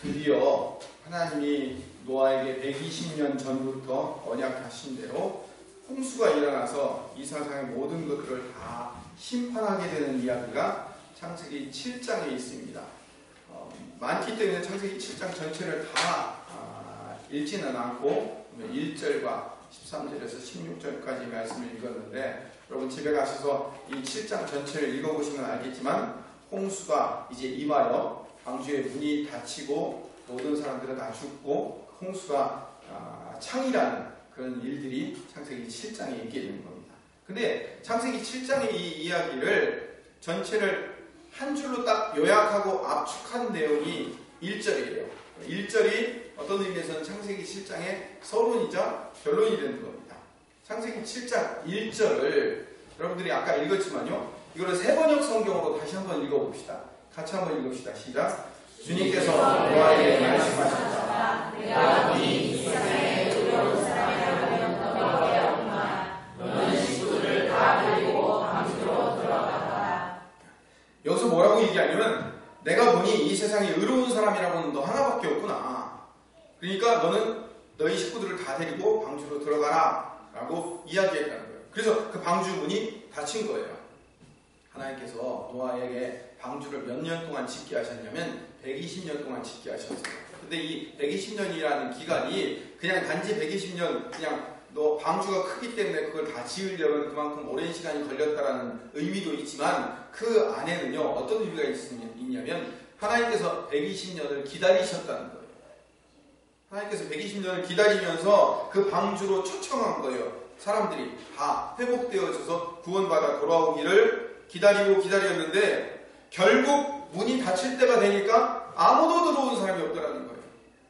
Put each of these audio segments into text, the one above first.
드디어 하나님이 노아에게 120년 전부터 언약하신 대로 홍수가 일어나서 이 세상의 모든 것들을 다 심판하게 되는 이야기가 창세기 7장에 있습니다. 많기 때문에 창세기 7장 전체를 다 읽지는 않고 1절과 13절에서 16절까지 말씀을 읽었는데, 여러분 집에 가셔서 이 7장 전체를 읽어보시면 알겠지만 홍수가 이제 임하여 방주의 문이 닫히고 모든 사람들은 다 죽고 홍수가 창이라는 그런 일들이 창세기 7장에 있게 되는 겁니다. 근데 창세기 7장의 이 이야기를 전체를 한 줄로 딱 요약하고 압축한 내용이 1절이에요. 1절이 어떤 의미에서는 창세기 7장의 서론이자 결론이 되는 겁니다. 창세기 7장 1절을 여러분들이 아까 읽었지만요, 이거를 세번역 성경으로 다시 한번 읽어봅시다. 같이 한번 읽읍시다. 시작. 주님께서 노아에게 말씀하셨다. 내가 보니 이 세상에 의로운 사람이라면 너에게 없나. 너는 식구들을 다 데리고 방주로 들어가라. 여기서 뭐라고 얘기하냐면, 내가 보니 이 세상에 의로운 사람이라고는 너 하나밖에 없구나. 그러니까 너는 너희 식구들을 다 데리고 방주로 들어가라 라고 이야기했다는 거예요. 그래서 그 방주 문이 닫힌 거예요. 하나님께서 노아에게 방주를 몇 년 동안 짓게 하셨냐면 120년 동안 짓게 하셨어요. 근데 이 120년이라는 기간이 그냥 단지 120년 그냥 너 방주가 크기 때문에 그걸 다 지으려면 그만큼 오랜 시간이 걸렸다라는 의미도 있지만, 그 안에는요 어떤 의미가 있냐면 하나님께서 120년을 기다리셨다는 거예요. 하나님께서 120년을 기다리면서 그 방주로 초청한 거예요. 사람들이 다 회복되어져서 구원받아 돌아오기를 기다렸는데, 결국 문이 닫힐 때가 되니까 아무도 들어온 사람이 없더라는 거예요.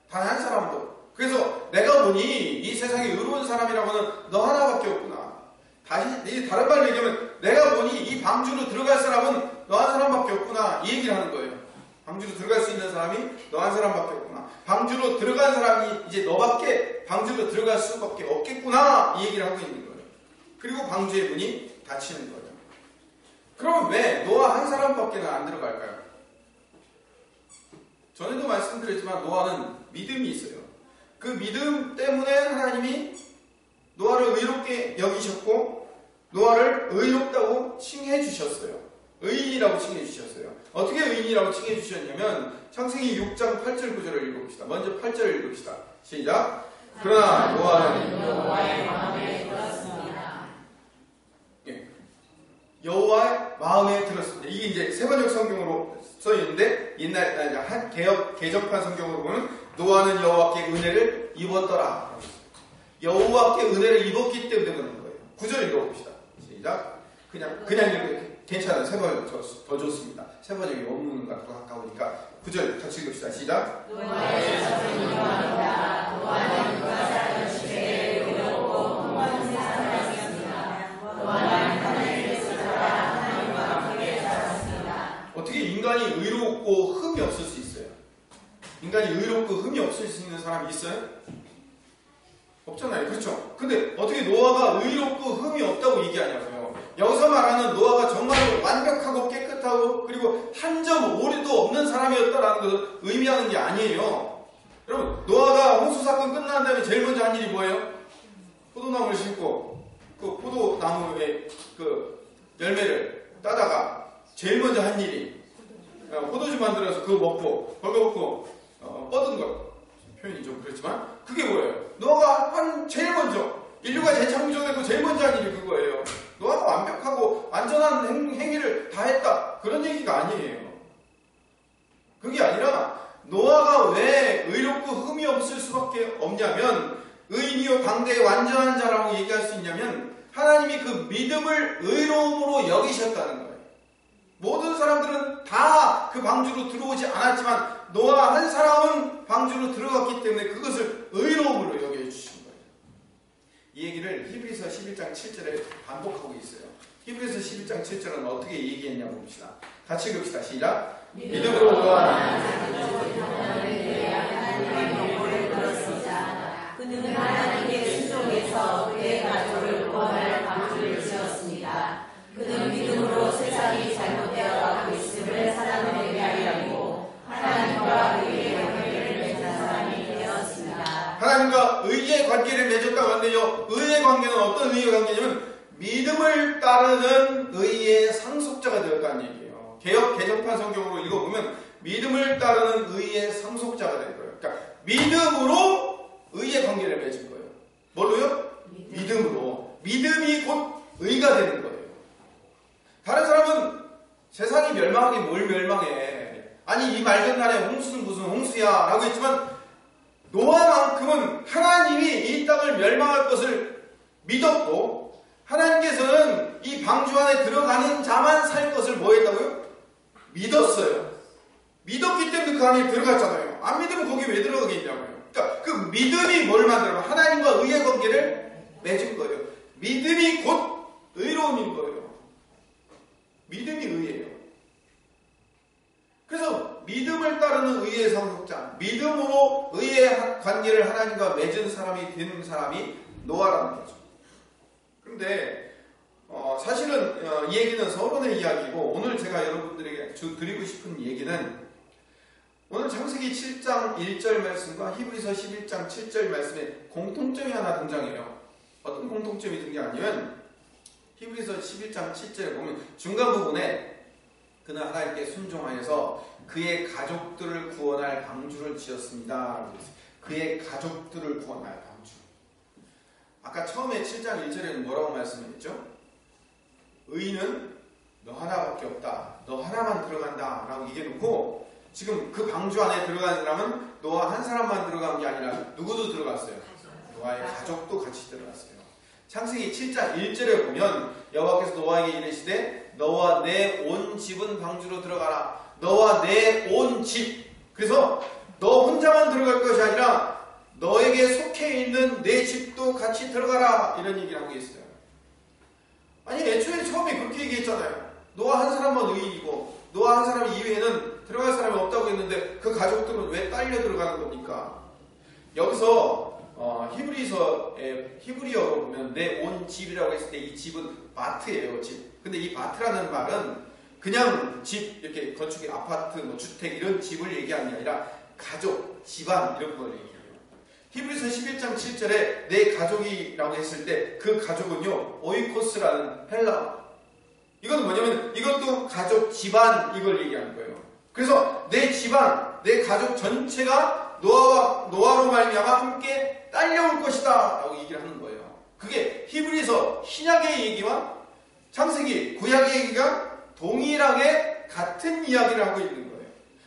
단 한 사람도. 그래서 내가 보니 이 세상에 의로운 사람이라고는 너 하나밖에 없구나. 다른 말로 얘기하면 내가 보니 이 방주로 들어갈 사람은 너 한 사람밖에 없구나, 이 얘기를 하는 거예요. 방주로 들어갈 수 있는 사람이 너 한 사람밖에 없구나. 방주로 들어간 사람이 이제 너밖에 방주로 들어갈 수밖에 없겠구나, 이 얘기를 하고 있는 거예요. 그리고 방주의 문이 닫히는 거예요. 그럼 왜 노아 한 사람밖에는 안 들어갈까요? 전에도 말씀드렸지만 노아는 믿음이 있어요. 그 믿음 때문에 하나님이 노아를 의롭게 여기셨고 노아를 의롭다고 칭해 주셨어요. 의인이라고 칭해 주셨어요. 어떻게 의인이라고 칭해 주셨냐면 창세기 6장 8절 9절을 읽어봅시다. 먼저 8절을 읽읍시다. 시작. 그러나 노아는 여호와의 마음에 들었습니다. 여호와의 마음에 들었습니다. 이게 이제 세번역 성경으로 써 있는데, 옛날 개정판 성경으로 보면 노아는 여호와께 은혜를 입었더라. 여호와께 은혜를 입었기 때문에 그런 거예요. 9절 읽어봅시다. 시작. 그냥 읽어요. 괜찮아요. 세번역 더 좋습니다. 세번역이 원문과 더 가까우니까 9절 같이 읽읍시다. 시작. 노아의 자손이 많다. 노아는 그가 살던 시대에 의롭고 풍성한 세상이었습니다. 노아는 하나님께서 따라 하나님과 함께 살았습니다. 어떻게 인간이 의롭고 흠이 없을 수 있어요? 인간이 의롭고 흠이 없을 수 있는 사람이 있어요? 없잖아요. 그렇죠? 근데 어떻게 노아가 의롭고 흠이 없다고 얘기하냐고요. 여기서 말하는 노아가 정말로 완벽하고 깨끗하고 그리고 한 점 오류도 없는 사람이었다라는 것을 의미하는 게 아니에요. 여러분, 노아가 홍수 사건 끝난 다음에 제일 먼저 한 일이 뭐예요? 포도나무를 심고 그 포도나무의 그 열매를 따다가 제일 먼저 한 일이 포도주 만들어서 그거 먹고 벌거벗고 뻗은 것. 표현이 좀 그렇지만 그게 뭐예요? 노아가 제일 먼저 인류가 재창조되고 제일 먼저 한 일이 그거예요. 노아가 완벽하고 안전한 행위를 다 했다, 그런 얘기가 아니에요. 그게 아니라 노아가 왜 의롭고 흠이 없을 수밖에 없냐면, 의인이요 강대의 완전한 자라고 얘기할 수 있냐면 하나님이 그 믿음을 의로움으로 여기셨다는 거예요. 모든 사람들은 다 그 방주로 들어오지 않았지만 노아 한 사람은 방주로 들어갔기 때문에 그것을 의로움으로 여겨주신 거예요. 이 얘기를 히브리서 11장 7절에 반복하고 있어요. 히브리서 11장 7절은 어떻게 얘기했냐고 봅시다. 같이 읽읍시다. 시작. 믿음으로 노아는 그는 하나님께 순종해서 그의 가족을 구원할 방주를 지었습니다. 그는 믿음으로 세상이 잘못되어 가고 있음을 사람에게 알리고 하나님과 그의 관계를 하나님과 의의 관계를 맺었다고 하는데요. 의의 관계는 어떤 의의 관계냐면 믿음을 따르는 의의 상속자가 되었다는 얘기예요. 개역 개정판 성경으로 읽어보면 믿음을 따르는 의의 상속자가 될 거예요. 그러니까 믿음으로 의의 관계를 맺은 거예요. 뭘로요? 믿음으로. 믿음이 곧 의가 되는 거예요. 다른 사람은 세상이 멸망하기 뭘 멸망해. 아니 이 맑은 날에 홍수는 무슨 홍수야 라고 했지만 노아만큼은 하나님이 이 땅을 멸망할 것을 믿었고 하나님께서는 이 방주 안에 들어가는 자만 살 것을 뭐 했다고요? 믿었어요. 믿었기 때문에 그 안에 들어갔잖아요. 안 믿으면 거기 왜 들어가겠냐고요. 그러니까 그 믿음이 뭘 만들어요? 하나님과 의의 관계를 맺은 거예요. 믿음이 곧 의로움인 거예요. 믿음이 의예요. 그래서 믿음을 따르는 의의 상속자, 믿음으로 의의 관계를 하나님과 맺은 사람이 되는 사람이 노아라는 거죠. 그런데 사실은 이 얘기는 서론의 이야기고 오늘 제가 여러분들에게 드리고 싶은 얘기는 오늘 창세기 7장 1절 말씀과 히브리서 11장 7절 말씀에 공통점이 하나 등장해요. 어떤 공통점이 등장하냐면 히브리서 11장 7절에 보면 중간 부분에 그는 하나님께 순종하여서 그의 가족들을 구원할 방주를 지었습니다. 그의 가족들을 구원할 방주. 아까 처음에 7장 1절에는 뭐라고 말씀했죠? 의인은 너 하나밖에 없다. 너 하나만 들어간다. 라고 얘기해놓고 지금 그 방주 안에 들어간 사람은 노아 한 사람만 들어간 게 아니라 누구도 들어갔어요? 노아의 가족도 같이 들어갔어요. 창세기 7장 1절에 보면 여호와께서 노아에게 이르시되 너와 내 온 집은 방주로 들어가라. 너와 내 온 집. 그래서 너 혼자만 들어갈 것이 아니라 너에게 속해 있는 내 집도 같이 들어가라. 이런 얘기를 하고 있어요. 아니 애초에 처음에 그렇게 얘기했잖아요. 노아 한 사람만 의인이고 노아 한 사람 이외에는 들어갈 사람이 없다고 했는데 그 가족들은 왜 딸려 들어가는 겁니까? 여기서 히브리어로 보면 내 온 집이라고 했을 때 이 집은 마트예요. 집. 근데 이 마트라는 말은 그냥 집, 이렇게 건축의 아파트, 뭐 주택 이런 집을 얘기하는 게 아니라 가족, 집안 이런 걸 얘기해요. 히브리서 11장 7절에 내 가족이라고 했을 때 그 가족은요 오이코스라는 헬라어. 이건 뭐냐면 이것도 가족, 집안 이걸 얘기하는 거예요. 그래서 내 집안, 내 가족 전체가 노아로 말미암아 함께 딸려올 것이다 라고 얘기를 하는 거예요. 그게 히브리서 신약의 얘기와 창세기 구약의 얘기가 동일하게 같은 이야기를 하고 있는 거예요.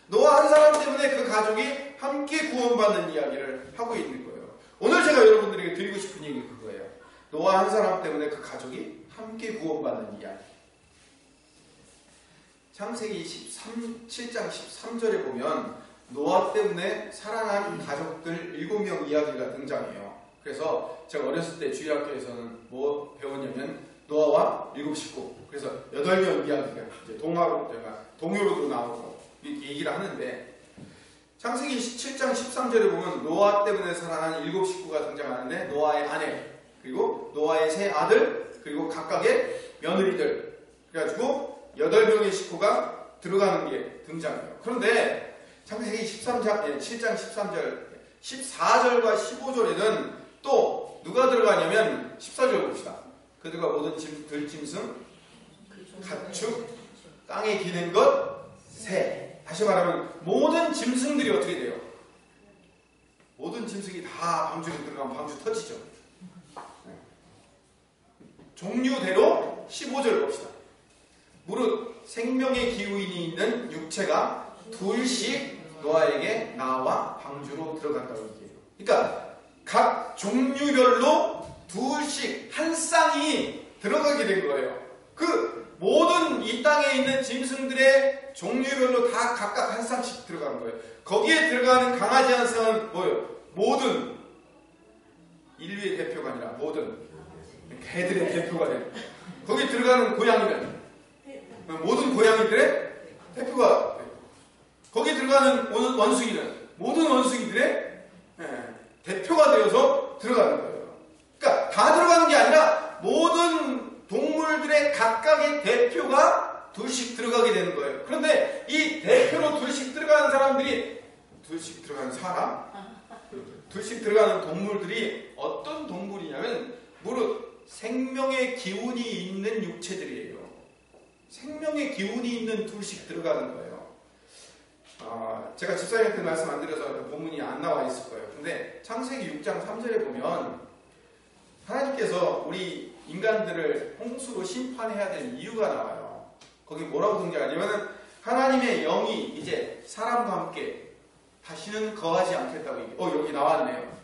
노아 한 사람 때문에 그 가족이 함께 구원받는 이야기를 하고 있는 거예요. 오늘 제가 여러분들에게 드리고 싶은 얘기 그거예요. 노아 한 사람 때문에 그 가족이 함께 구원받는 이야기. 창세기 7장 13절에 보면 노아 때문에 살아난 가족들 7명 이야기가 등장해요. 그래서 제가 어렸을 때 주일학교에서는 뭐 배웠냐면 노아와 7식구. 그래서 8명 이야기가 이제 동요로도 나오고 이렇게 얘기를 하는데 창세기 7장 13절에 보면 노아 때문에 살아난 7식구가 등장하는데 노아의 아내 그리고 노아의 세 아들 그리고 각각의 며느리들 그래가지고 8명의 식구가 들어가는 게 등장해요. 그런데 창세기 7장 13절 14절과 15절에는 또 누가 들어가냐면 14절 봅시다. 그들과 모든 들짐승, 가축, 땅에 기는 것, 새. 다시 말하면 모든 짐승들이 어떻게 돼요? 모든 짐승이 다 방주에 들어가면 방주 터지죠. 종류대로 15절 봅시다. 무릇 생명의 기운이 있는 육체가 둘씩 노아에게 나와 방주로 들어갔다고 얘기해요. 그러니까 각 종류별로 둘씩 한 쌍이 들어가게 된 거예요. 그 모든 이 땅에 있는 짐승들의 종류별로 다 각각 한 쌍씩 들어가는 거예요. 거기에 들어가는 강아지 한 쌍은 뭐예요? 모든 인류의 대표가 아니라 모든 개들의 대표가 돼요. 거기에 들어가는 고양이는 모든 고양이들의 대표가 돼요. 거기에 들어가는 원숭이는 모든 원숭이들의 대표가 되어서 들어가는 거예요. 그러니까 다 들어가는 게 아니라 모든 동물들의 각각의 대표가 둘씩 들어가게 되는 거예요. 그런데 이 대표로 둘씩 들어가는 사람들이 둘씩 들어가는 사람 둘씩 들어가는 동물들이 어떤 동물이냐면 무릇 생명의 기운이 있는 육체들이에요. 생명의 기운이 있는 둘씩 들어가는 거예요. 제가 집사님한테 말씀 안 드려서 본문이 안 나와 있을 거예요. 근데 창세기 6장 3절에 보면 하나님께서 우리 인간들을 홍수로 심판해야 될 이유가 나와요. 거기 뭐라고 등장하냐면 하나님의 영이 이제 사람과 함께 다시는 거하지 않겠다고 여기 나왔네요.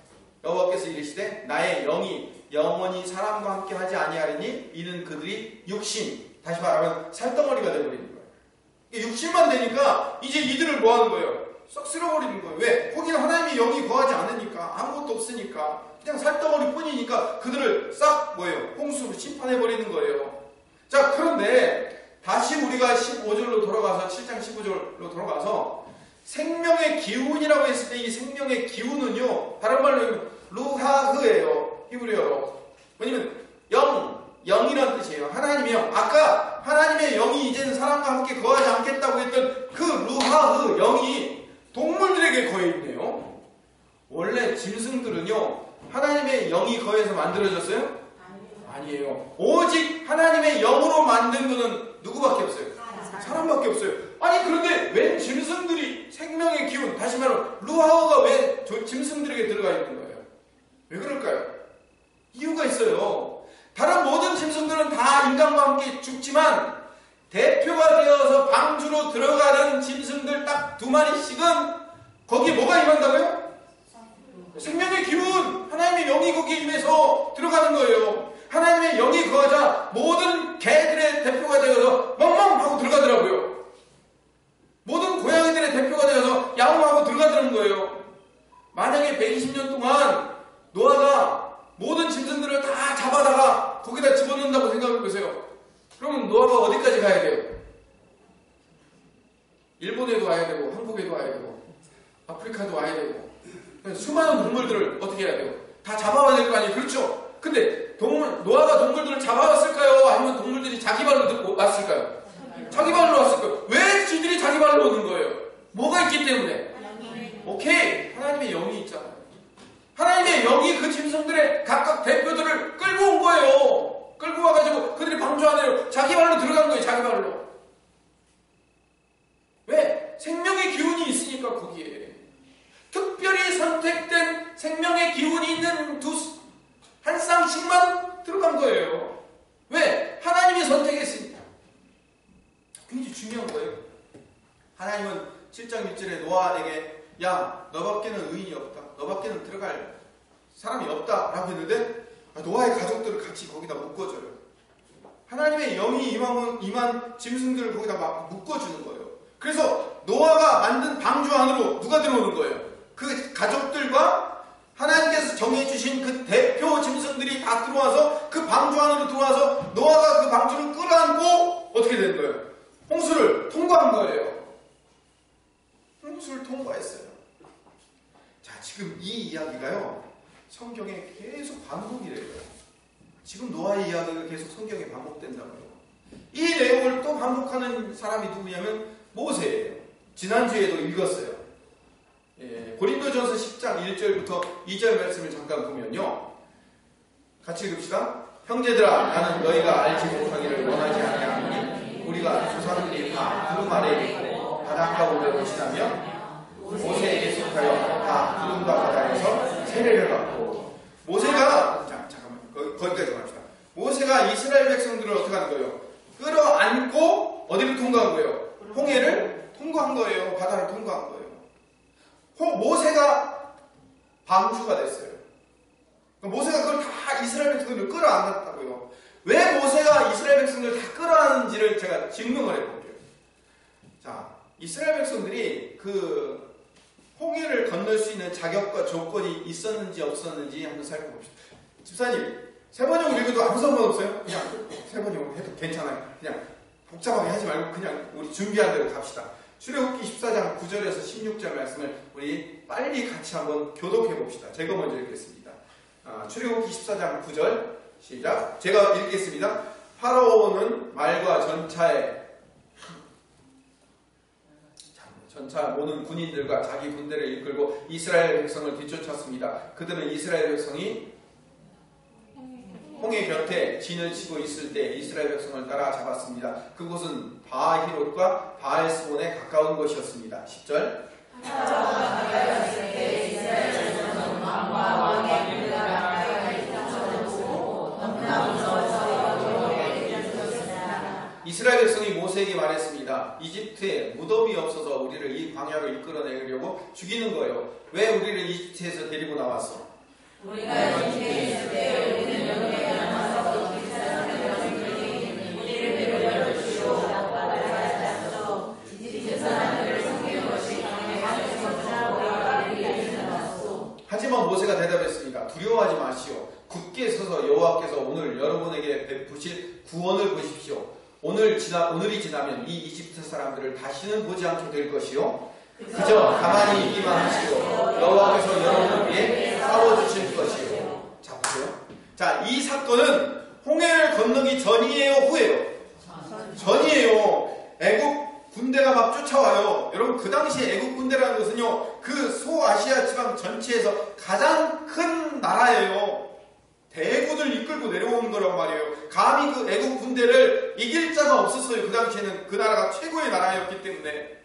여호와께서 이르시되 나의 영이 영원히 사람과 함께 하지 아니하리니 이는 그들이 육신, 다시 말하면 살덩어리가 되어버리는 거예요. 육신만 되니까 이제 이들을 뭐 하는 거예요? 썩 쓸어버리는 거예요. 왜? 거기는 하나님의 영이 거하지 않으니까, 아무것도 없으니까, 그냥 살덩어리 뿐이니까 그들을 싹 뭐예요? 홍수로 심판해버리는 거예요. 자, 그런데 다시 우리가 15절로 돌아가서 7장 15절로 돌아가서 생명의 기운이라고 했을 때 이 생명의 기운은요, 다른 말로 루하흐예요. 히브리어로. 왜냐면 영이라는 뜻이에요. 하나님의 영. 아까 하나님의 영이 이제는 사람과 함께 거하지 않겠다고 했던 그 루하흐 영이 동물들에게 거해 있네요. 원래 짐승들은요, 하나님의 영이 거해서 만들어졌어요? 아니에요. 오직 하나님의 영으로 만든 거는 누구밖에 없어요? 사람밖에 없어요. 아니 그런데 왜 짐승들이 생명의 기운, 다시 말하면 루하흐가 왜 짐승들에게 들어가 있는 거예요? 왜 그럴까요? 이유가 있어요. 다른 모든 짐승들은 다 인간과 함께 죽지만 대표가 되어서 방주로 들어가는 짐승들 딱 2마리씩은 거기에 뭐가 임한다고요? 생명의 기운, 하나님의 영이 거기에 임해서 들어가는 거예요. 하나님의 영이 거하자 모든 개들의 대표가 되어서 멍멍 하고 들어가더라고요. 모든 고양이들의 대표가 되어서 야옹하고 들어가더라는 거예요. 만약에 120년 동안 노아가 모든 짐승들을 다 잡아다가 거기다 집어넣는다고 생각해 보세요. 그러면 노아가 어디까지 가야 돼요? 일본에도 와야 되고, 한국에도 와야 되고, 아프리카도 와야 되고, 수많은 동물들을 어떻게 해야 돼요? 다 잡아와야 될 거 아니에요? 그렇죠? 근데 노아가 동물들을 잡아왔을까요? 아니면 동물들이 자기 발로 왔을까요? 자기 발로 왔을 거예요. 왜 지들이 자기 발로 오는 거예요? 뭐가 있기 때문에? 오케이, 하나님의 영이 있잖아요. 하나님의 영이 그 짐승들의 각각 대표들을 끌고 온 거예요. 끌고 와가지고 그들이 방주 안에 자기 발로 들어간 거예요. 자기 발로. 왜? 생명의 기운이 있으니까 거기에. 특별히 선택된 생명의 기운이 있는 한 쌍씩만 들어간 거예요. 왜? 하나님이 선택했으니까. 굉장히 중요한 거예요. 하나님은 7장 1절에 노아에게 야, 너밖에는 의인이 없다. 너밖에는 들어갈 사람이 없다 라고 했는데 노아의 가족들을 같이 거기다 묶어줘요. 하나님의 영이 임한 짐승들을 거기다 막 묶어주는 거예요. 그래서 노아가 만든 방주 안으로 누가 들어오는 거예요? 그 가족들과 하나님께서 정해주신 그 대표 짐승들이 다 들어와서 그 방주 안으로 들어와서 노아가 그 방주를 끌어안고 어떻게 된 거예요? 홍수를 통과한 거예요. 홍수를 통과했어요. 자, 지금 이 이야기가요, 성경에 계속 반복이래요. 지금 노아의 이야기가 계속 성경에 반복된다고요. 이 내용을 또 반복하는 사람이 누구냐면 모세예요. 지난주에도 읽었어요. 고린도전서 10장 1절부터 2절 말씀을 잠깐 보면요. 같이 읽읍시다. 형제들아, 나는 너희가 알지 못하기를 원하지 아니하노니 우리가 조상들이 다 구름 아래에 있고 바닷가 오르고 지나며 모세에게 속하여 다 구름과 바다에서 세례를 받고 모세가 잠깐만 거기까지 갑시다. 모세가 이스라엘 백성들을 어떻게 하는 거예요? 끌어안고 어디를 통과한 거예요? 홍해를 통과한 거예요. 바다를 통과한 거예요. 모세가 방주가 됐어요. 모세가 그걸 다 이스라엘 백성들을 끌어안았다고요. 왜 모세가 이스라엘 백성들을 다 끌어안는지를 제가 증명을 해볼게요. 자, 이스라엘 백성들이 그 홍해를 건널 수 있는 자격과 조건이 있었는지 없었는지 한번 살펴봅시다. 집사님, 세 번역을 읽어도 아무 상관없어요? 그냥 세 번역을 해도 괜찮아요. 그냥 복잡하게 하지 말고 그냥 우리 준비한 대로 갑시다. 출애굽기 14장 9절에서 16절 말씀을 우리 빨리 같이 한번 교독해 봅시다. 제가 먼저 읽겠습니다. 출애굽기 14장 9절 시작. 제가 읽겠습니다. 파라오는 말과 전차에 전차 모든 군인들과 자기 군대를 이끌고 이스라엘 백성을 뒤쫓았습니다. 그들은 이스라엘 백성이 홍해 곁에 진을 치고 있을 때 이스라엘 백성을 따라 잡았습니다. 그곳은 바히롯과 바알스본에 가까운 곳이었습니다. 10절. 이스라엘 백성이 모세에게 말했습니다. 이집트에 무덤이 없어서 우리를 이 광야로 이끌어내려고 죽이는 거예요. 왜 우리를 이집트에서 데리고 나왔어? 우리가 이집트에 있을 때 우리는 여기에 남아서 이집트 사람들에게 우리를 데려다 주시오 라고 말하였어. 이집트 사람들을 섬기는 것이 당연히 우리가 우리에게 나왔소. 하지만 모세가 대답했습니다. 두려워하지 마시오. 굳게 서서 여호와께서 오늘 여러분에게 베푸실 구원을 보십시오. 오늘이 지나면 이 이집트 사람들을 다시는 보지 않게 될 것이요. 그저 가만히 있기만 하시고 여호와께서 여러분을 위해 싸워주실 것이요. 자, 보세요. 자, 이 사건은 홍해를 건너기 전이에요, 후예요? 전이에요. 애국 군대가 막 쫓아와요. 여러분, 그 당시에 애국 군대라는 것은요, 그 소아시아 지방 전체에서 가장 큰 나라예요. 대군을 이끌고 내려오는 거란 말이에요. 감히 그 애국 군대를 이길 자가 없었어요. 그 당시에는 그 나라가 최고의 나라였기 때문에.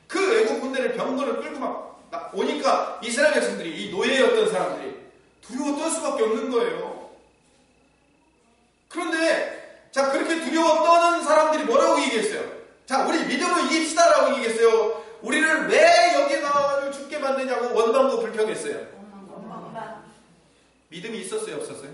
그 애국 군대를 병거를 끌고 막 오니까 이스라엘 백성들이, 이 노예였던 사람들이 두려워 떨 수밖에 없는 거예요. 그런데 자, 그렇게 두려워 떠는 사람들이 뭐라고 얘기했어요? 자, 우리 믿음을 이깁시다 라고 얘기했어요. 우리를 왜 여기 나를 죽게 만드냐고 원망과 불평했어요. 믿음이 있었어요, 없었어요?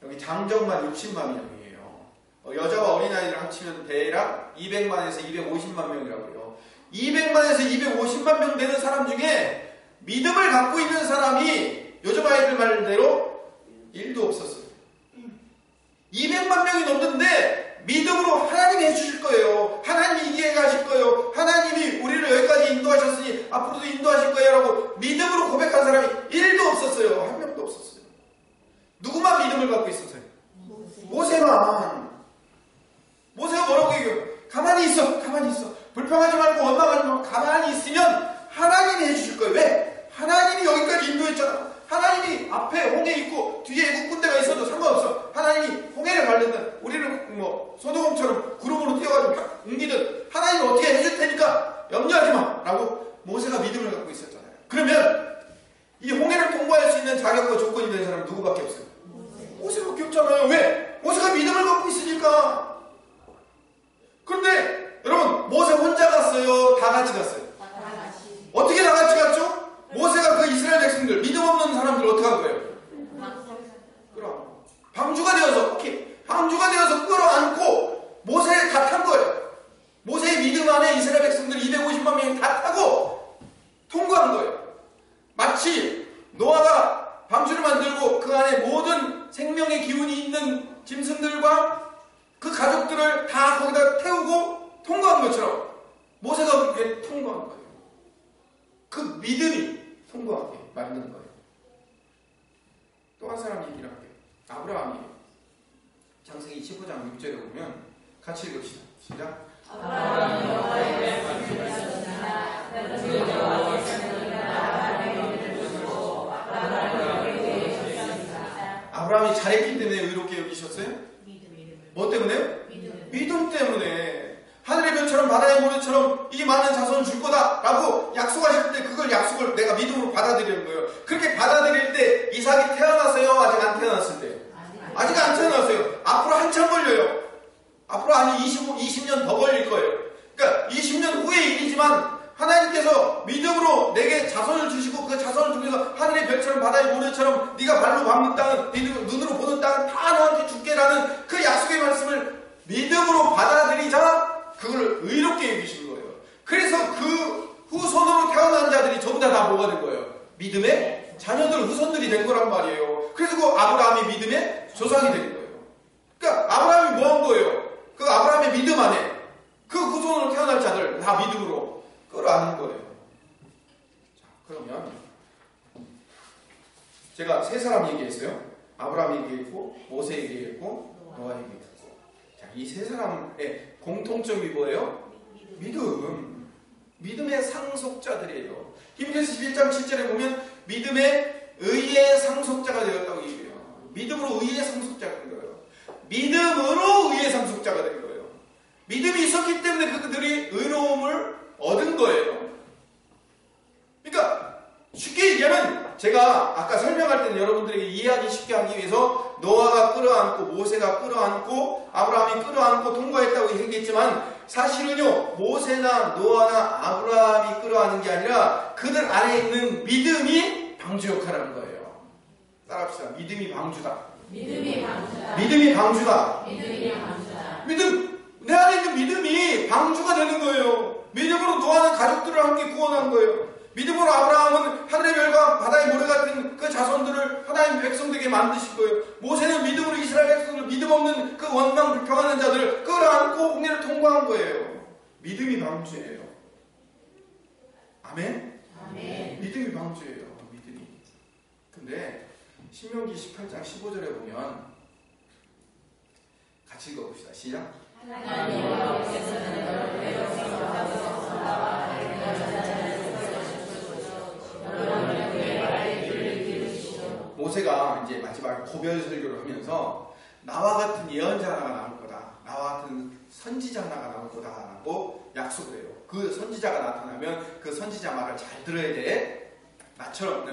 여기 장정만 60만 명이에요. 여자와 어린아이들 합치면 대략 200만에서 250만 명이라고 해요. 200만에서 250만 명 되는 사람 중에 믿음을 갖고 있는 사람이 요즘 아이들 말대로 1도 없었어요. 200만 명이 넘는데 믿음으로 하나님이 해주실 거예요. 하나님이 이기게 하실 거예요. 하나님이 우리를 여기까지 인도하셨으니 앞으로도 인도하실 거예요 라고 믿음으로 고백한 사람이 1도 없었어요. 한 명도 없었어요. 누구만 믿음을 갖고 있었어요? 모세만. 모세가 뭐라고 얘기해요? 가만히 있어. 가만히 있어. 불평하지 말고 원망하지 말고 가만히 있으면 하나님이 해주실 거예요. 왜? 하나님이 여기까지 인도했잖아. 하나님이 앞에 홍해 있고 뒤에 애국 군대가 있어도 상관없어. 하나님이 홍해를 가르든 우리를 뭐 소돔처럼 구름으로 뛰어가지고 옮기든 하나님이 어떻게 해줄 테니까 염려하지 마 라고 모세가 믿음을 갖고 있었잖아요. 그러면 이 홍해를 통과할 수 있는 자격과 조건이 되는 사람은 누구밖에 없어요? 모세밖에 없잖아요. 왜? 모세가 믿음을 갖고 있으니까. 그런데 여러분, 모세 혼자 갔어요? 다 같이 갔어요? 어떻게 다 같이 갔죠? 모세가 그 이스라엘 백성들, 믿음 없는 사람들 어떻게 한 거예요? 방주가 되어서, 방주가 되어서 끌어안고 모세를 다 탄 거예요. 모세의 믿음 안에 이스라엘 백성들 250만 명이 다 타고 통과한 거예요. 마치 노아가 방주를 만들고 그 안에 모든 생명의 기운이 있는 짐승들과 그 가족들을 다 거기다 태우고 통과한 것처럼 모세가 그렇게 통과한 거예요. 그 믿음이 통과하게 만든 거예요. 또 한 사람 얘기를 할게요. 아브라함이에요. 창세기 15장 6절에 보면 같이 읽읍시다. 시작. 아브라함이 여호와의 말씀을 들었으나 그는 여호와께서는 아브라함이 잘했기 때문에 의롭게 여기셨어요? 뭐 때문에요? 믿음 때문에. 하늘의 별처럼 바다의 모래처럼 이 많은 자손을 줄 거다 라고 약속하실 때 그걸 약속을 내가 믿음으로 받아들이는 거예요. 그렇게 받아들일 때 이삭이 태어났어요? 아직 안 태어났을 때요? 아직 안 태어났어요. 앞으로 한참 걸려요. 앞으로 한 20년 더 걸릴 거예요. 그러니까 20년 후의 일이지만 하나님께서 믿음으로 내게 자손을 주시고 그 자손을 통해서 하늘의 별처럼 바다의 모래처럼 네가 발로 밟는 땅은, 네 눈으로 보는 땅은 다 너한테 줄게라는 그 약속의 말씀을 믿음으로 받아들이자 그걸 의롭게 여기신 거예요. 그래서 그 후손으로 태어난 자들이 전부 다 뭐가 된 거예요? 믿음의 자녀들, 후손들이 된 거란 말이에요. 그래서 그 아브라함이 믿음의 조상이 된 거예요. 그러니까 아브라함이 뭐 한 거예요? 그 아브라함의 믿음 안에 그 후손으로 태어날 자들 다 믿음으로 끌어안는 거예요. 자, 그러면 제가 세 사람 얘기했어요. 아브라함 얘기했고, 모세 얘기했고, 노아 얘기했고. 자, 이 세 사람의 공통점이 뭐예요? 믿음. 믿음의 상속자들이에요. 히브리서 11장 7절에 보면 믿음의 의의 상속자가 되었다고 얘기해요. 믿음으로 의의 상속자가 된 거예요. 믿음으로 의의 상속자가 된 거예요. 믿음이 있었기 때문에 그들이 의로움을 얻은 거예요. 그러니까 쉽게 얘기하면 제가 아까 설명할 때는 여러분들에게 이해하기 쉽게 하기 위해서 노아가 끌어안고 모세가 끌어안고 아브라함이 끌어안고 통과했다고 얘기했지만 사실은요, 모세나 노아나 아브라함이 끌어안는 게 아니라 그들 안에 있는 믿음이 방주 역할을 하는 거예요. 따라합시다. 믿음이 방주다. 믿음이 방주다. 믿음이 방주다. 믿음이 방주다. 내 안에 있는 믿음이 방주가 되는 거예요. 믿음으로 노아는 가족들을 함께 구원한 거예요. 믿음으로 아브라함은 하늘의 별과 바다의 모래 같은 그 자손들을 하나님 백성되게 만드실 거예요. 모세는 믿음으로 이스라엘 백성들, 믿음 없는 그 원망 불평하는 자들을 끌어안고 홍해를 통과한 거예요. 믿음이 방주예요. 아멘? 아멘. 믿음이 방주예요. 믿음이. 근데 신명기 18장 15절에 보면 같이 읽어봅시다. 시작. 하나님 여호와께서는 너를 외롭게 하소서 나와 모세가 이제 마지막 고별 설교를 하면서 나와 같은 예언자 하나가 나올 거다. 나와 같은 선지자 하나가 나올 거다라고 약속을 해요. 그 선지자가 나타나면 그 선지자 말을 잘 들어야 돼. 나처럼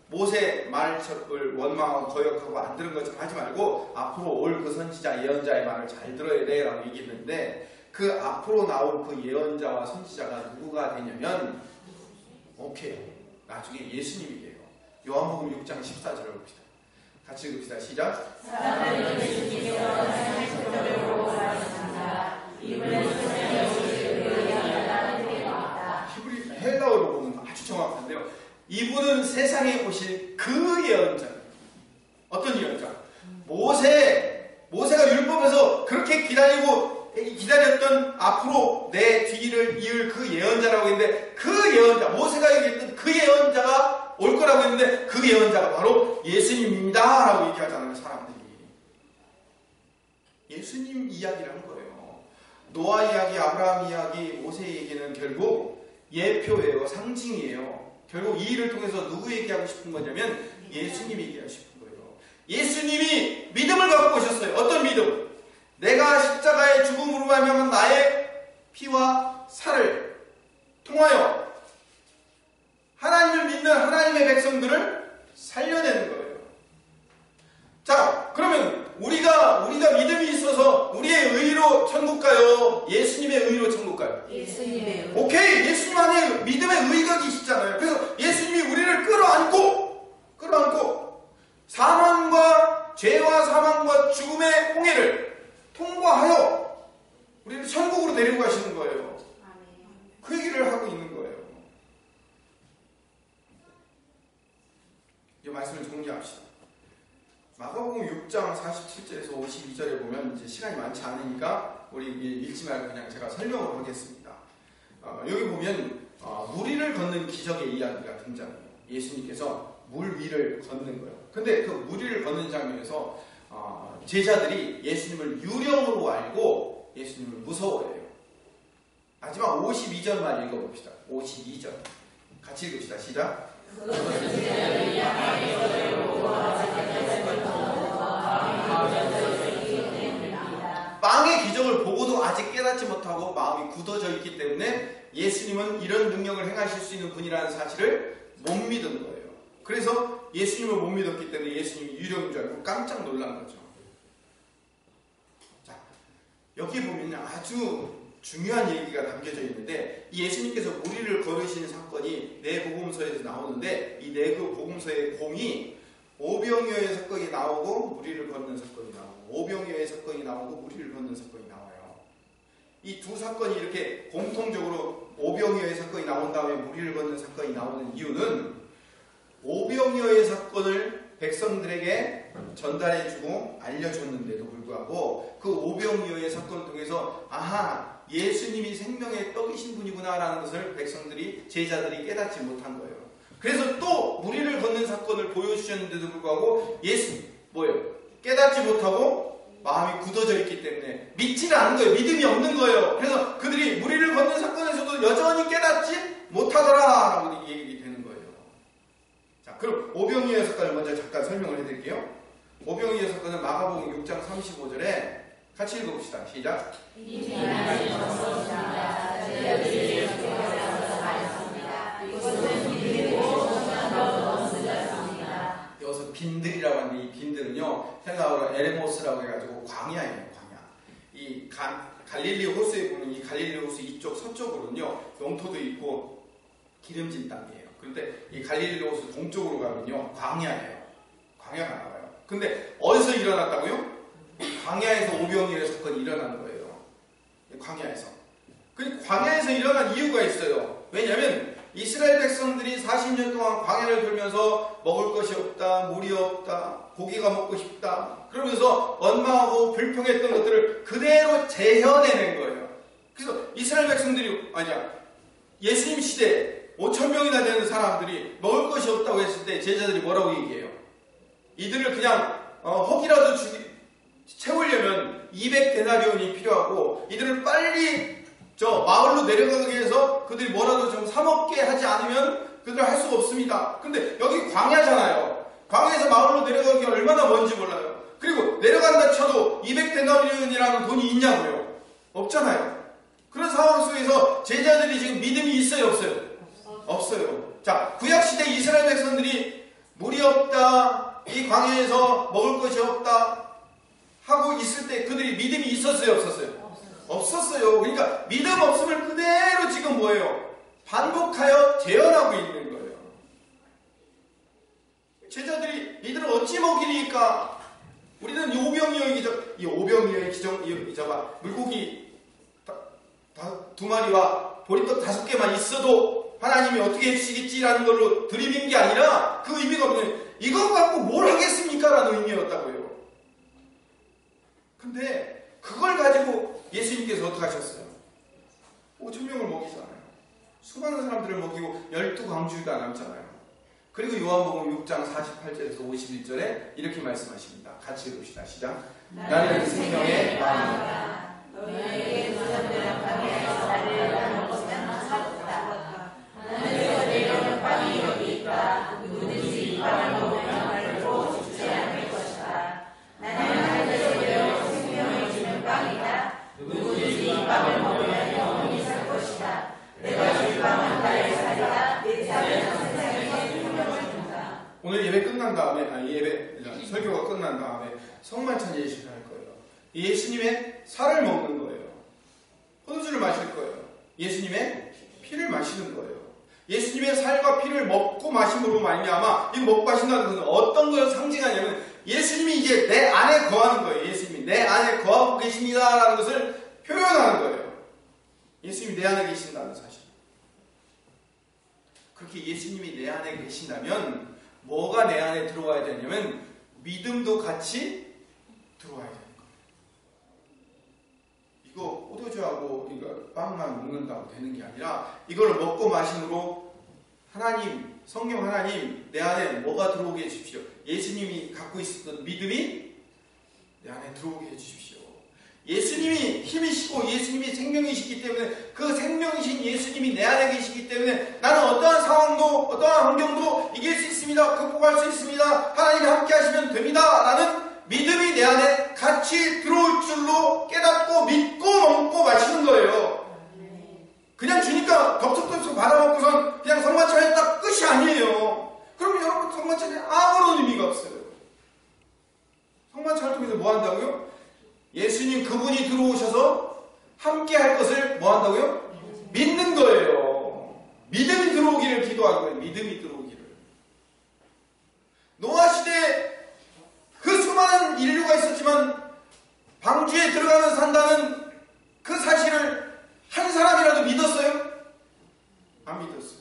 모세 말을 원망하고 거역하고 안 들은 것처럼 하지 말고 앞으로 올 그 선지자 예언자의 말을 잘 들어야 돼 라고 얘기했는데 그 앞으로 나올 그 예언자와 선지자가 누구가 되냐면 오케이 나중에 예수님이 돼요. 요한복음 6장 14절을 봅시다. 같이 읽읍시다. 시작. 사랑하는 예수님께서 하나님의 소명을 보고 살아계신다. 이분은 소명의 오시기를 의미하는 왔다. 히브리 헬라어로 보면 아주 정확한데요. 이분은 세상에 오실 그 예언자. 어떤 예언자? 모세가 율법에서 그렇게 기다렸던 앞으로 내 뒤를 이을 그 예언자라고 했는데 그 예언자, 모세가 얘기했던 그 예언자가 올 거라고 했는데 그 예언자가 바로 예수님입니다 라고 얘기하잖아요. 사람들이. 예수님 이야기라는 거예요. 노아 이야기, 아브라함 이야기, 모세 얘기는 결국 예표예요. 상징이에요. 결국 이 일을 통해서 누구 얘기하고 싶은 거냐면 예수님 얘기하고 싶은 거예요. 예수님이 믿음을 갖고 오셨어요. 어떤 믿음? 내가 십자가의 죽음으로 말미암아 나의 피와 살을 통하여 하나님을 믿는 하나님의 백성들을 살려내는 거예요. 자, 그러면 우리가 믿음이 있어서 우리의 의로 천국 가요? 예수님의 의로 천국 가요? 예수님의 의. 오케이, 예수님 안에 믿음의 의가 계시잖아요. 그래서 예수님이 우리를 끌어안고 죄와 사망과 죽음의 홍해를 통과하여 우리를 천국으로 데리고 가시는 거예요. 그 얘기를 하고 있는 거예요. 이 말씀을 정리합시다. 마가복음 6장 47절에서 52절에 보면 이제 시간이 많지 않으니까 우리 읽지 말고 그냥 제가 설명을 하겠습니다. 여기 보면 물 위를 걷는 기적의 이야기가 등장해요. 예수님께서 물 위를 걷는 거예요. 근데 그 물 위를 걷는 장면에서 제자들이 예수님을 유령으로 알고 예수님을 무서워해요. 마지막 52절만 읽어봅시다. 52절 같이 읽읍시다. 시작. 빵의 기적을 보고도 아직 깨닫지 못하고 마음이 굳어져 있기 때문에 예수님은 이런 능력을 행하실 수 있는 분이라는 사실을 못 믿은 거예요. 그래서 예수님을 못 믿었기 때문에 예수님이 유령인 줄 알고 깜짝 놀란 거죠. 자, 여기 보면 아주 중요한 얘기가 담겨져 있는데 이 예수님께서 물 위를 걸으시는 사건이 내복음서에서 나오는데 이 내복음서의 공이 오병이어의 사건이 나오고 물 위를 걷는 사건이 나오고 오병이어의 사건이 나오고 물 위를 걷는 사건이 나와요. 이 두 사건이 이렇게 공통적으로 오병이어의 사건이 나온 다음에 물 위를 걷는 사건이 나오는 이유는 오병이어의 사건을 백성들에게 전달해주고 알려줬는데도 불구하고 그 오병이어의 사건을 통해서 아하 예수님이 생명의 떡이신 분이구나 라는 것을 백성들이 제자들이 깨닫지 못한 거예요. 그래서 또 물 위를 걷는 사건을 보여주셨는데도 불구하고 예수님 뭐예요? 깨닫지 못하고 마음이 굳어져 있기 때문에 믿지는 않는 거예요. 믿음이 없는 거예요. 그래서 그들이 무리를 걷는 사건에서도 여전히 깨닫지 못하더라 라고 얘기 되는 거예요. 자, 그럼 오병이어 사건을 먼저 잠깐 설명을 해드릴게요. 오병이어 사건은 마가복음 6장 35절에 같이 읽어봅시다. 시작. 여기서 빈들이라고 하는데 이 빈들은요 헬라어로 에레모스라고 해가지고 광야예요. 광야. 이 갈릴리 호수에 보면 이 갈릴리 호수 이쪽 서쪽으로는요 영토도 있고 기름진 땅이에요. 그런데 이 갈릴리 호수 동쪽으로 가면요 광야예요. 광야가 나와요. 근데 어디서 일어났다고요? 광야에서 오병이어 사건이 일어나는 거예요. 광야에서. 그 광야에서 일어난 이유가 있어요. 왜냐하면 이스라엘 백성들이 40년 동안 광야를 돌면서 먹을 것이 없다, 물이 없다, 고기가 먹고 싶다 그러면서 원망하고 불평했던 것들을 그대로 재현해낸 거예요. 그래서 이스라엘 백성들이 예수님 시대에 5,000명이나 되는 사람들이 먹을 것이 없다고 했을 때 제자들이 뭐라고 얘기해요? 이들을 그냥 혹이라도 채우려면 200데나리온이 필요하고 이들을 빨리 저 마을로 내려가게 해서 그들이 뭐라도 좀 사먹게 하지 않으면 그들 할 수가 없습니다. 근데 여기 광야잖아요. 광야에서 마을로 내려가기 얼마나 먼지 몰라요. 그리고 내려간다 쳐도 200데나리온이라는 돈이 있냐고요? 없잖아요. 그런 상황 속에서 제자들이 지금 믿음이 있어요, 없어요? 없어요. 자, 구약시대 이스라엘 백성들이 물이 없다, 이 광야에서 먹을 것이 없다 하고 있을 때 그들이 믿음이 있었어요, 없었어요? 없었어요. 그러니까 믿음 없음을 그대로 지금 뭐예요? 반복하여 재현하고 있는 거예요. 제자들이 이들을 어찌 먹이리까? 우리는 이 오병이어의 기적, 물고기 2마리와 보리떡 5개만 있어도 하나님이 어떻게 해주시겠지라는 걸로 들이민 게 아니라 그 의미가 뭐냐면 이거 갖고 뭘 하겠습니까? 라는 의미였다고요. 근데 그걸 가지고 예수님께서 어떻게 하셨어요? 5,000명을 먹이잖아요. 수많은 사람들을 먹이고 12광주가 남잖아요. 그리고 요한복음 6장 48절에서 51절에 이렇게 말씀하십니다. 같이 읽읍시다. 시작. 나는 생명의 빵이다. 너희에게 도전되는 빵에서 나를 먹었다는 사고다. 하늘에서 내려오는 빵이 여기 있다. 누구든지 이 빵을 먹으면 결코 죽지 않을 것이다. 나는 하늘에서 내려오는 생명을 주는 빵이다. 누구든지 이 빵을 먹으면 영원히 살 것이다. 내가 줄 빵은 나의 살이다. 내 살은 세상에서 생명을 준다. 오늘 예배 끝난 다음에 설교가 끝난 다음에 성만찬 예식을 할 거예요. 예수님의 살을 먹는 거예요. 포도주를 마실 거예요. 예수님의 피를 마시는 거예요. 예수님의 살과 피를 먹고 마심으로 말미암아 이거 먹고 마신다는 것은 어떤 걸 상징하냐면 예수님이 이제 내 안에 거하는 거예요. 예수님이 내 안에 거하고 계십니다라는 것을 표현하는 거예요. 예수님이 내 안에 계신다는 사실. 그렇게 예수님이 내 안에 계신다면 뭐가 내 안에 들어와야 되냐면 믿음도 같이 들어와야 되는 거예요. 이거 포도주하고 이거 빵만 먹는다고 되는 게 아니라 이걸 먹고 마심으로 하나님, 성령 하나님 내 안에 뭐가 들어오게 해주십시오. 예수님이 갖고 있었던 믿음이 내 안에 들어오게 해주십시오. 예수님이 힘이시고 예수님이 생명이시기 때문에 그 생명이신 예수님이 내 안에 계시기 때문에 나는 어떠한 상황도 어떠한 환경도 이길 수 있습니다. 극복할 수 있습니다. 하나님이 함께 하시면 됩니다. 라는 믿음이 내 안에 같이 들어올 줄로 깨닫고 믿고 먹고 마시는 거예요. 그냥 주니까 덥석덥석 받아먹고선 그냥 성만찬 했다 끝이 아니에요. 그럼 여러분 성만찬에 아무런 의미가 없어요. 성만찬을 통해서 뭐 한다고요? 예수님 그분이 들어오셔서 함께 할 것을 뭐 한다고요? 믿는 거예요. 믿음이 들어오기를 기도하는 거예요. 믿음이 들어오기를. 노아 시대에 그 수많은 인류가 있었지만 방주에 들어가면 산다는 그 사실을 한 사람이라도 믿었어요? 안 믿었어요.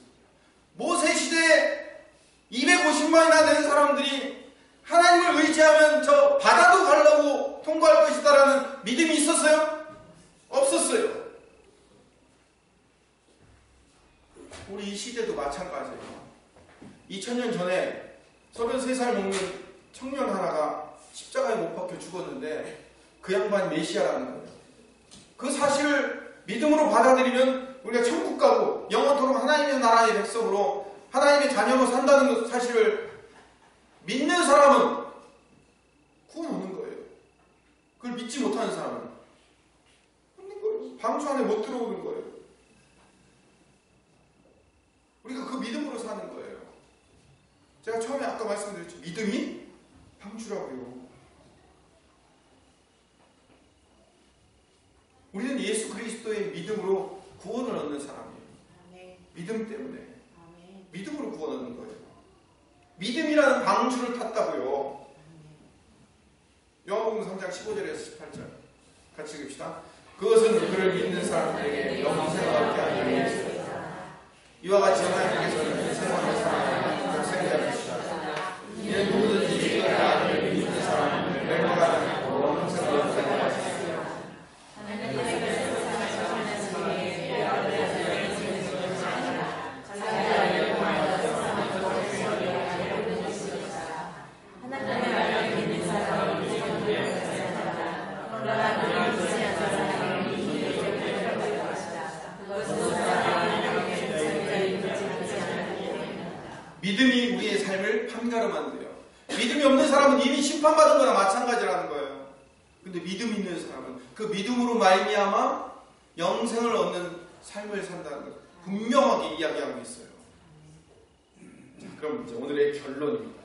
모세 시대에 250만이나 되는 사람들이 하나님을 의지하면 저 바다도 가려고 통과할 것이다라는 믿음이 있었어요? 없었어요. 우리 이 시대도 마찬가지예요. 2000년 전에 33살 먹는 청년 하나가 십자가에 못 박혀 죽었는데 그 양반이 메시아라는 거예요. 그 사실을 믿음으로 받아들이면 우리가 천국 가고 영원토록 하나님의 나라의 백성으로 하나님의 자녀로 산다는 사실을 믿는 사람은 구원 오는 거예요. 그걸 믿지 못하는 사람은 없는 거예요. 방주 안에 못 들어오는 거예요. 우리가 그 믿음으로 사는 거예요. 제가 처음에 아까 말씀드렸죠. 믿음이 방주라고요. 우리는 예수 그리스도의 믿음으로 구원을 얻는 사람이에요. 믿음 때문에. 믿음으로 구원 얻는 거예요. 믿음이라는 방주를 탔다고요. 요한복음 3장 15절에서 18절 같이 읽읍시다. 그것은 그를 믿는 사람들에게 영생을 얻게 하려 함이라. 이와 같이 하나님께서는 세상의 사랑을 생각해 주시다. 이는 누구든지 그 아들을 믿는 사람을 멸망하지 않고 영생을 얻게 하려 하시다. 믿음이 우리의 삶을 판가름한대요. 믿음이 없는 사람은 이미 심판받은 거나 마찬가지라는 거예요. 근데 믿음 있는 사람은 그 믿음으로 말미암아 영생을 얻는 삶을 산다는 것 분명하게 이야기하고 있어요. 자, 그럼 이제 오늘의 결론입니다.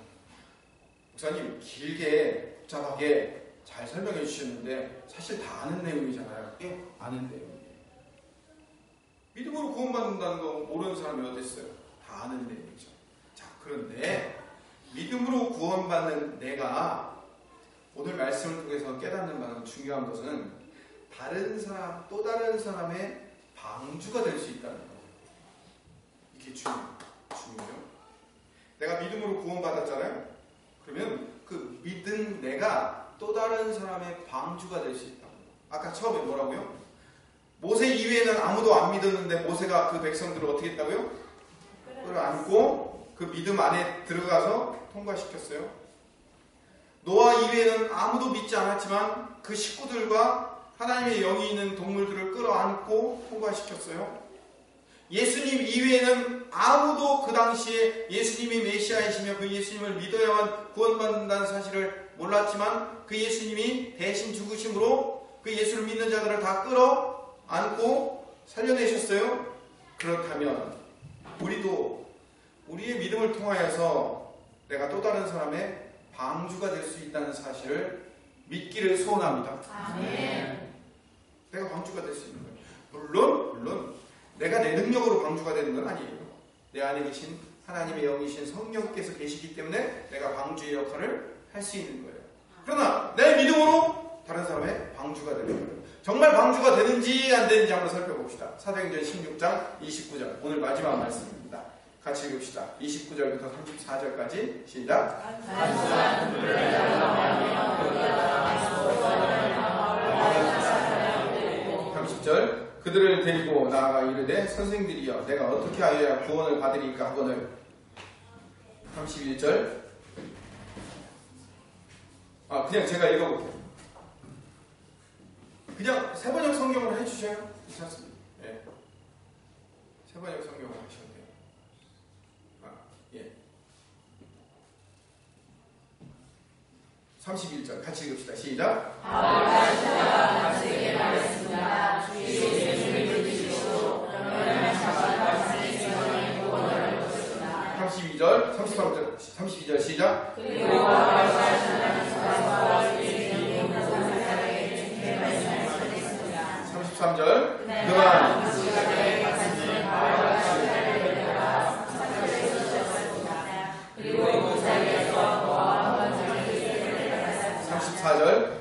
목사님 길게 복잡하게 잘 설명해 주셨는데 사실 다 아는 내용이잖아요. 예, 아는 내용이에요. 믿음으로 구원받는다는 거 모르는 사람이 어디 있어요? 다 아는 내용이죠. 자, 그런데 믿음으로 구원받는 내가 오늘 말씀을 통해서 깨닫는 바는 중요한 것은 다른 사람, 또 다른 사람의 방주가 될 수 있다는 거예요. 이게 중요해요. 내가 믿음으로 구원받았잖아요. 그러면 그 믿은 내가 또 다른 사람의 방주가 될 수 있다고. 아까 처음에 뭐라고요? 모세 이외에는 아무도 안 믿었는데 모세가 그 백성들을 어떻게 했다고요? 끌어안고 그 믿음 안에 들어가서 통과시켰어요. 노아 이외에는 아무도 믿지 않았지만 그 식구들과 하나님의 영이 있는 동물들을 끌어안고 통과시켰어요. 예수님 이외에는 아무도 그 당시에 예수님이 메시아이시며 그 예수님을 믿어야만 구원받는다는 사실을 몰랐지만 그 예수님이 대신 죽으심으로 그 예수를 믿는 자들을 다 끌어안고 살려내셨어요. 그렇다면 우리도 우리의 믿음을 통하여서 내가 또 다른 사람의 방주가 될 수 있다는 사실을 믿기를 소원합니다. 아멘. 내가 방주가 될 수 있는 거예요. 물론 내가 내 능력으로 방주가 되는 건 아니에요. 내 안에 계신 하나님의 영이신 성령께서 계시기 때문에 내가 방주의 역할을 할 수 있는 거예요. 그러나 내 믿음으로 다른 사람의 방주가 되는 거예요. 정말 방주가 되는지 안 되는지 한번 살펴봅시다. 사도행전 16장 29절 오늘 마지막 말씀입니다. 같이 읽읍시다. 29절부터 34절까지 시작. 30절 그들을 데리고 나아가 이르되 선생들이여 내가 어떻게 하여야 구원을 받으리까 하거늘. 31절 그냥 제가 읽어볼게요. 그냥 세번역 성경으로 해주셔요. 괜찮습니다. 예. 세번역 성경으로 하셔도 돼요. 예. 31절 같이 읽읍시다. 시작. 32절, 33절, 32절 시작. 33절 그만 34절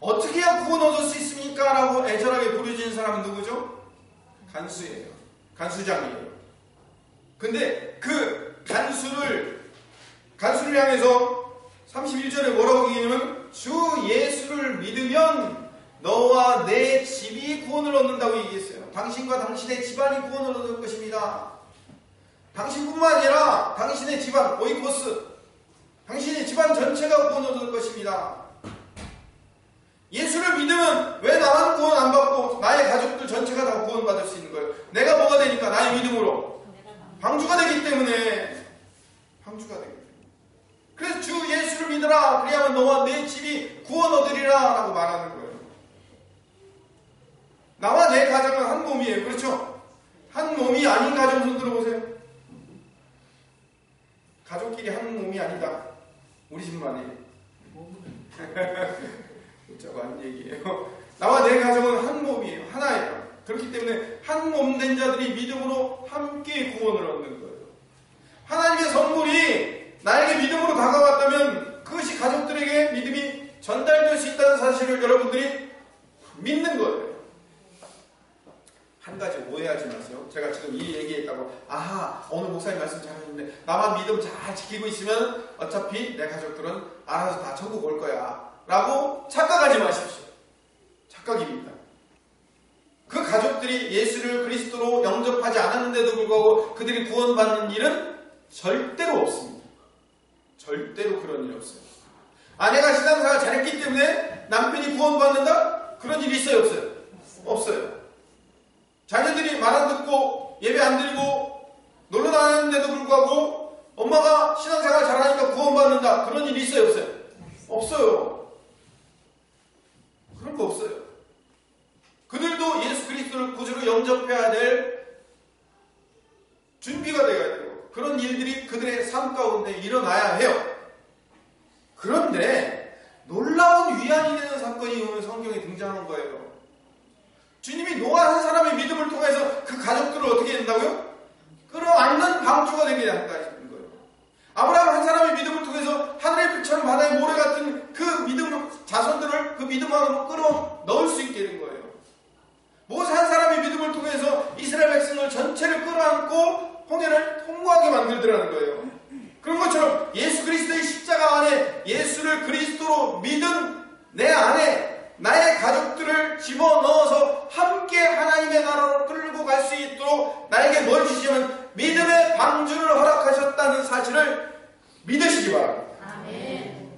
어떻게 해야 구원 얻을 수 있습니까? 라고 애절하게 부르짖는 사람은 누구죠? 간수예요. 간수장이에요. 근데 그 간수를 향해서 31절에 뭐라고 얘기하냐면 주 예수를 믿으면 너와 내 집이 구원을 얻는다고 얘기했어요. 당신과 당신의 집안이 구원을 얻을 것입니다. 당신뿐만 아니라 당신의 집안, 오이코스, 당신의 집안 전체가 구원을 얻을 것입니다. 예수를 믿으면 왜 나만 구원 안 받고 나의 가족들 전체가 다 구원받을 수 있는 거예요? 내가 뭐가 되니까? 나의 믿음으로 방주가 되기 때문에. 방주가 되기 때문에. 그래서 주 예수를 믿으라. 그리하면 너와 내 집이 구원 얻으리라 라고 말하는 거예요. 나와 내 가정은 한 몸이에요. 그렇죠? 한 몸이 아닌 가정 손 들어보세요. 가족끼리 한 몸이 아니다. 우리 집만이. 저거 한 얘기예요. 나와 내 가정은 한 몸이에요. 하나예요. 그렇기 때문에 한 몸 된 자들이 믿음으로 함께 구원을 얻는 거예요. 하나님의 선물이 나에게 믿음으로 다가왔다면 그것이 가족들에게 믿음이 전달될 수 있다는 사실을 여러분들이 믿는 거예요. 한 가지 오해하지 마세요. 제가 지금 이 얘기했다고 아하 오늘 목사님 말씀 잘하셨는데 나만 믿음 잘 지키고 있으면 어차피 내 가족들은 알아서 다 천국 올 거야 라고 착각하지 마십시오. 착각입니다. 그 가족들이 예수를 그리스도로 영접하지 않았는데도 불구하고 그들이 구원받는 일은 절대로 없습니다. 절대로 그런 일이 없어요. 아내가 신앙생활 잘했기 때문에 남편이 구원받는다? 그런 일이 있어요? 없어요? 없어요. 자녀들이 말 안 듣고 예배 안 드리고 놀러 다녔는데도 불구하고 엄마가 신앙생활 잘하니까 구원받는다. 그런 일이 있어요? 없어요? 없어요. 그런 거 없어요. 그들도 예수 그리스도를 구주로 영접해야 될 준비가 되어야 되고 그런 일들이 그들의 삶 가운데 일어나야 해요. 그런데 놀라운 위안이 되는 사건이 오늘 성경에 등장하는 거예요. 주님이 노아 한 사람의 믿음을 통해서 그 가족들을 어떻게 된다고요? 끌어안는 방주가 되게 한다는 거예요. 아브라함 한 사람의 믿음을 통해서 하늘의 빛처럼 바다의 모래 같은 그 믿음 자손들을 그 믿음 안으로 끌어 넣을 수 있게 된 거예요. 모세 한 사람의 믿음을 통해서 이스라엘 백성을 전체를 끌어안고 홍해를 통과하게 만들더라는 거예요. 그런 것처럼 예수 그리스도의 십자가 안에 예수를 그리스도로 믿은 내 안에 나의 가족들을 집어넣어서 함께 하나님의 나라로 끌고 갈 수 있도록 나에게 뭘 주시면 믿음의 방주를 허락하셨다는 사실을 믿으시기 바랍니다. 아멘.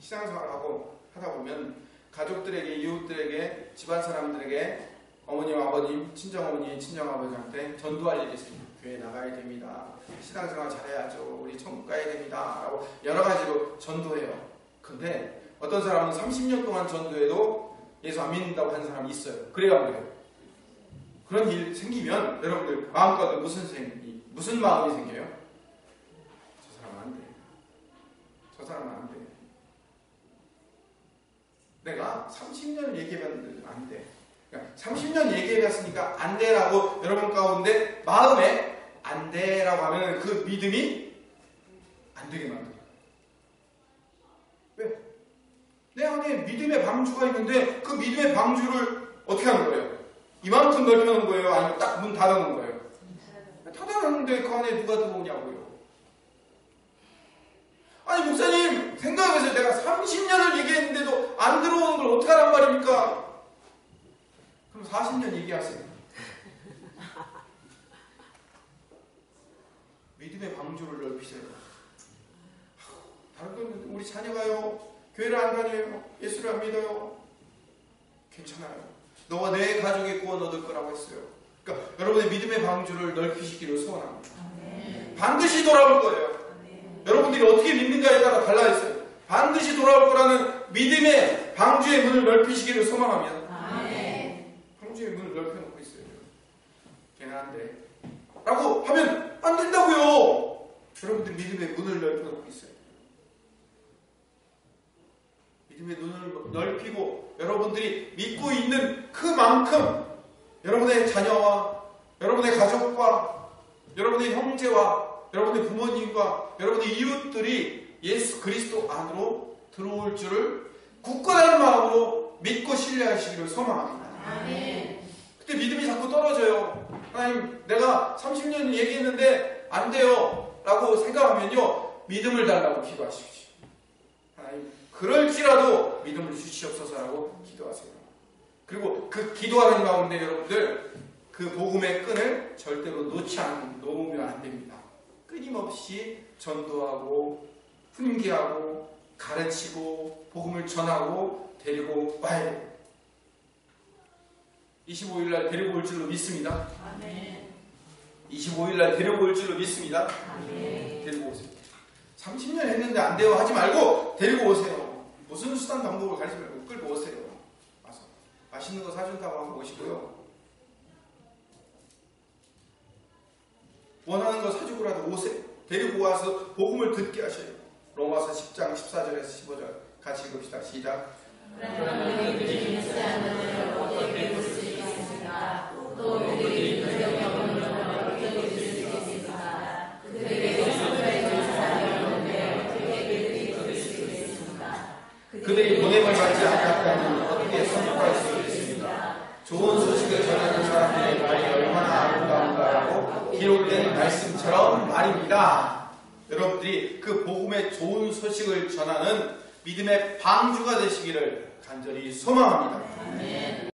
신앙생활하고 하다 보면 가족들에게, 이웃들에게, 집안 사람들에게 어머님, 아버님, 친정어머니, 친정아버지한테 전도할 일이 있습니다. 교회 나가야 됩니다. 신앙생활 잘해야죠. 우리 천국 가야 됩니다. 라고 여러 가지로 전도해요. 근데 어떤 사람은 30년 동안 전도해도 예수 안 믿는다고 하는 사람이 있어요. 그래야 안 돼요. 그런 일 생기면 여러분들 마음가운데 무슨 마음이 생겨요? 저 사람은 안 돼. 저 사람은 안 돼. 내가 30년을 얘기해봤는데 안 돼. 30년 얘기해봤으니까 안 돼라고 여러분 가운데 마음에 안 돼라고 하면 그 믿음이 안 되게 만들어요. 왜? 내 안에 믿음의 방주가 있는데 그 믿음의 방주를 어떻게 하는 거예요? 이만큼 넓혀놓은 거예요? 아니면 딱 문 닫아놓은 거예요? 닫아놨는데 그 안에 누가 들어오냐고요? 아니 목사님 생각해보세요. 내가 30년을 얘기했는데도 안 들어오는 걸 어떡하란 말입니까? 그럼 40년 얘기하세요. 믿음의 방주를 넓히세요. 다른 건 우리 자녀가요 교회를 안 다녀요. 예수를 안 믿어요. 괜찮아요. 너와 내 가족의 구원 얻을 거라고 했어요. 그러니까 여러분의 믿음의 방주를 넓히시기를 소원합니다. 반드시 돌아올 거예요. 여러분들이 어떻게 믿는가에 따라 달라있어요. 반드시 돌아올 거라는 믿음의 방주의 문을 넓히시기를 소망하면 방주의 문을 넓혀놓고 있어요. 걔는 안 돼. 라고 하면 안 된다고요. 여러분들 믿음의 문을 넓혀놓고 있어요. 믿음의 눈을 넓히고 여러분들이 믿고 있는 그만큼 여러분의 자녀와 여러분의 가족과 여러분의 형제와 여러분의 부모님과 여러분의 이웃들이 예수 그리스도 안으로 들어올 줄을 굳건한 마음으로 믿고 신뢰하시기를 소망합니다. 아멘. 그때 믿음이 자꾸 떨어져요. 하나님 내가 30년 얘기했는데 안 돼요 라고 생각하면요 믿음을 달라고 기도하십시오. 하나님 그럴지라도 알고 믿음을 주시옵소서라고 기도하세요. 그리고 그 기도하는 가운데 여러분들 그 복음의 끈을 절대로 놓으면 안 됩니다. 끊임없이 전도하고 훈계하고 가르치고 복음을 전하고 데리고 와야 돼요. 25일날 데리고 올 줄로 믿습니다. 아멘. 25일날 데리고 올 줄로 믿습니다. 아멘. 데리고 오세요. 30년 했는데 안 돼요 하지 말고 데리고 오세요. 무슨 수단 방법을 가리지 말고 끌고 오세요. 와서 맛있는 거 사준다고 하고 오시고요. 원하는 거 사주고라도 오세요. 데리고 와서 복음을 듣게 하셔요. 로마서 10장 14절에서 15절 같이 읽읍시다. 시작. 그러나 우리들이 믿지 않는 자를 어떻게 믿을 수 있겠습니까? 또 우리들이 능력이 없는 자를 어떻게 믿을 수 있겠습니까? 그들에게 선물해 줄 사람이 없는데 어떻게 그들이 믿을 수 있겠습니까? 그들이 보냄을 받지 않았다면 어떻게 선포할 수 있겠습니까? 좋은 소식을 전하는 사람들의 말이 얼마나 아름다운가라고 기록된 말씀처럼 말입니다. 여러분들이 그 복음의 좋은 소식을 전하는 믿음의 방주가 되시기를 간절히 소망합니다. 아멘.